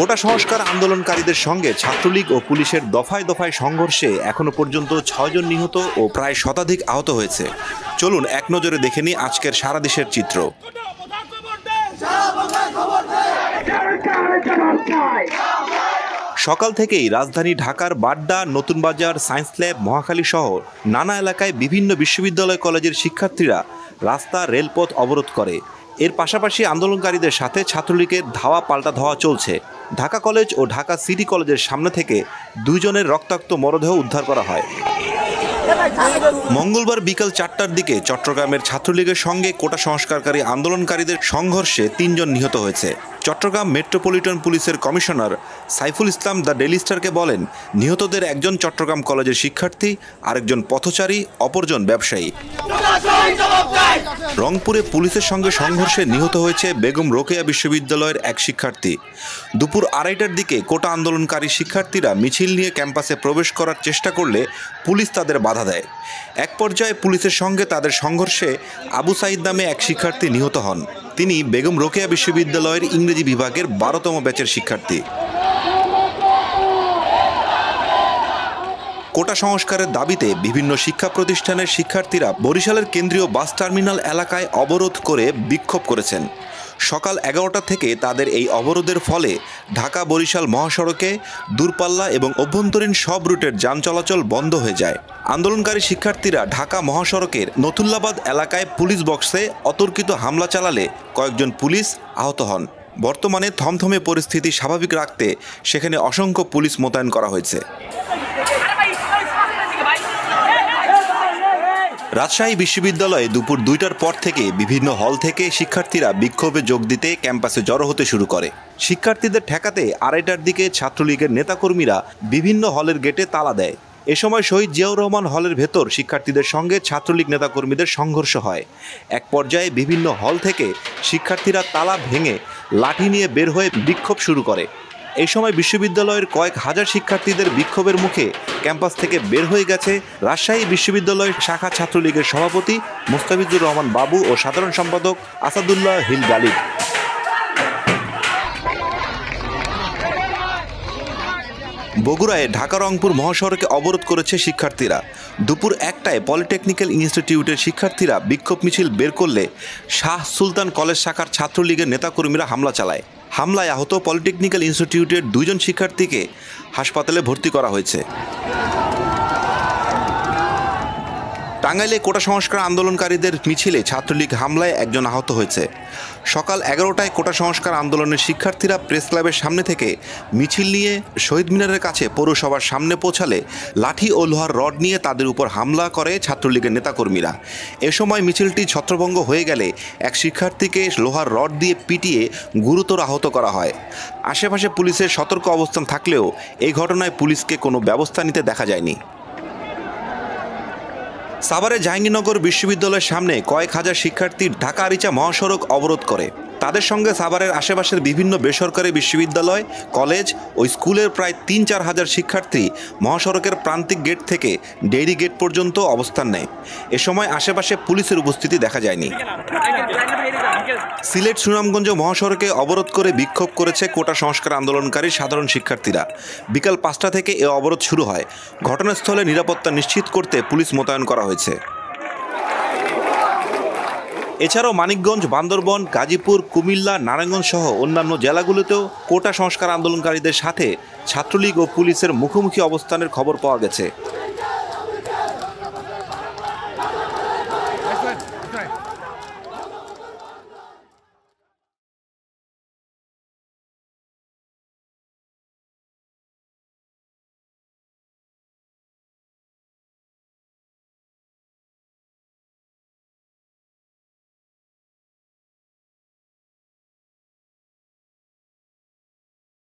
কোটা সংস্কার আন্দোলনকারীদের সঙ্গে ছাত্রলীগ ও পুলিশের দফায় দফায় সংঘর্ষে এখনো পর্যন্ত ৬ জন নিহত ও প্রায় শতাধিক আহত হয়েছে। চলুন এক নজরে দেখে নিই আজকের সারা দেশের চিত্র। সকাল থেকেই রাজধানী ঢাকার বাড্ডা, নতুন বাজার, সায়েন্স ল্যাব, মহাখালী সহ নানা এলাকায় বিভিন্ন বিশ্ববিদ্যালয় কলেজের শিক্ষার্থীরা রাস্তা, রেলপথ অবরোধ করে। এর পাশাপাশি আন্দোলনকারীদের সাথে ছাত্রলীগের ধাওয়া পাল্টা ধাওয়া চলছে। ঢাকা কলেজ ও ঢাকা সিটি কলেজের সামনে থেকে 2 জনের রক্তাক্ত মরদেহ উদ্ধার করা হয়। মঙ্গলবার বিকাল 4টার দিকে চট্টগ্রামের ছাত্রলীগের সঙ্গে কোটা সংস্কারকারী আন্দোলনকারীদের সংঘর্ষে 3 জন নিহত হয়েছে। চট্টগ্রাম মেট্রোপলিটন পুলিশের commissioner Saiful Islam the Daily স্টারকে বলেন, নিহতদের একজন চট্টগ্রাম কলেজের শিক্ষার্থী, আরেকজন পথচারী, অপরজন ব্যবসায়ী। রংপুরে পুলিশের সঙ্গে সংঘর্ষে নিহত হয়েছে বেগম রোকেয়া বিশ্ববিদ্যালয়ের এক শিক্ষার্থী। দুপুর 2:30টার দিকে কোটা আন্দোলনকারী শিক্ষার্থীরা মিছিল নিয়ে ক্যাম্পাসে প্রবেশ করার চেষ্টা করলে পুলিশ তাদের বাধা দেয়। এক পর্যায়ে পুলিশের সঙ্গে তাদের সংঘর্ষে আবু সাইদ নামে এক শিক্ষার্থী নিহত হন। তিনি বেগম রোকেয়া বিশ্ববিদ্যালয়ের ইংরেজি বিভাগের 12তম ব্যাচের শিক্ষার্থী। কোটা সংস্কারের দাবিতে বিভিন্ন শিক্ষা প্রতিষ্ঠানের শিক্ষার্থীরা বরিশালের কেন্দ্রীয় বাস টার্মিনাল এলাকায় অবরোধ করে বিক্ষোভ করেছেন। সকাল 11টা থেকে তাদের এই অবরোধের ফলে ঢাকা বরিশাল মহাসড়কে দূরপাল্লা এবং অভ্যন্তরীণ সব রুটের যান চলাচল বন্ধ হয়ে যায়। আন্দোলনকারী শিক্ষার্থীরা ঢাকা মহাসড়কের নতুল্লাবাদ এলাকায় পুলিশ বক্সে অতর্কিত হামলা চালালে কয়েকজন পুলিশ আহত হন। বর্তমানে থমথমে পরিস্থিতি স্বাভাবিক রাখতে সেখানে অসংখ্য পুলিশ মোতায়েন করা হয়েছে। রাজশাহী বিশ্ববিদ্যালয়ে দুপুর 2টার পর থেকে বিভিন্ন হল থেকে শিক্ষার্থীরা বিক্ষোভে যোগ দিতে ক্যাম্পাসে জড়ো হতে শুরু করে। শিক্ষার্থীদের ঠেকাতে 2:30টার দিকে ছাত্রলীগের নেতাকর্মীরা বিভিন্ন হলের গেটে তালা দেয়। এ সময় শহীদ জিয়াউর রহমান হলের ভেতর শিক্ষার্থীদের সঙ্গে ছাত্রলীগ নেতাকর্মীদের সংঘর্ষ হয়। এক পর্যায়ে বিভিন্ন হল থেকে শিক্ষার্থীরা তালা ভেঙে লাঠি নিয়ে বের হয়ে বিক্ষোভ শুরু করে। এই সময় বিশ্ববিদ্যালয়ের কয়েক হাজার শিক্ষার্থীদের বিক্ষোভের মুখে ক্যাম্পাস থেকে বের হয়ে গেছে রাজশাহী বিশ্ববিদ্যালয়ের শাখা ছাত্রলীগের সভাপতি মোস্তাফিজুর রহমান বাবু ও সাধারণ সম্পাদক আসাদুল্লাহ হিল গালিব। বগুড়ায় ঢাকা রংপুর মহাসড়কে অবরোধ করেছে শিক্ষার্থীরা। দুপুর 1টায় পলিটেকনিক্যাল ইনস্টিটিউটের শিক্ষার্থীরা বিক্ষোভ মিছিল বের করলে শাহ সুলতান কলেজ শাখার ছাত্রলীগের নেতাকর্মীরা হামলা চালায়। হামলায় আহত পলিটেকনিক্যাল ইনস্টিটিউটের 2 জন শিক্ষার্থীকে হাসপাতালে ভর্তি করা হয়েছে। টাঙ্গাইলে কোটা সংস্কার আন্দোলনকারীদের মিছিলে ছাত্রলীগ হামলায় একজন আহত হয়েছে। সকাল 11টায় কোটা সংস্কার আন্দোলনের শিক্ষার্থীরা প্রেস ক্লাবের সামনে থেকে মিছিল নিয়ে শহীদ মিনারের কাছে পৌরসভার সামনে পৌঁছালে লাঠি ও লোহার রড নিয়ে তাদের উপর হামলা করে ছাত্রলীগের নেতাকর্মীরা। এ সময় মিছিলটি ছত্রভঙ্গ হয়ে গেলে এক শিক্ষার্থীকে লোহার রড দিয়ে পিটিয়ে গুরুতর আহত করা হয়। আশেপাশে পুলিশের সতর্ক অবস্থান থাকলেও এই ঘটনায় পুলিশকে কোনো ব্যবস্থা নিতে দেখা যায়নি। সাভারে জাহাঙ্গীরনগর বিশ্ববিদ্যালয়ের সামনে কয়েক হাজার শিক্ষার্থী ঢাকা আরিচা মহাসড়ক অবরোধ করে। তাদের সঙ্গে সাভারের আশেপাশের বিভিন্ন বেসরকারি বিশ্ববিদ্যালয়, কলেজ ও স্কুলের প্রায় 3-4 হাজার শিক্ষার্থী মহাসড়কের প্রান্তিক গেট থেকে ডেইরি গেট পর্যন্ত অবস্থান নেয়। এ সময় আশেপাশে পুলিশের উপস্থিতি দেখা যায়নি। সিলেট সুনামগঞ্জ মহাসড়কে অবরোধ করে বিক্ষোভ করেছে কোটা সংস্কার আন্দোলনকারী সাধারণ শিক্ষার্থীরা। বিকাল 5টা থেকে এ অবরোধ শুরু হয়। ঘটনাস্থলে নিরাপত্তা নিশ্চিত করতে পুলিশ মোতায়েন করা হয়েছে। এছাড়াও মানিকগঞ্জ, বান্দরবান, গাজীপুর, কুমিল্লা, নারায়ণগঞ্জ সহ অন্যান্য জেলাগুলোতেও কোটা সংস্কার আন্দোলনকারীদের সাথে ছাত্রলীগ ও পুলিশের মুখোমুখি অবস্থানের খবর পাওয়া গেছে।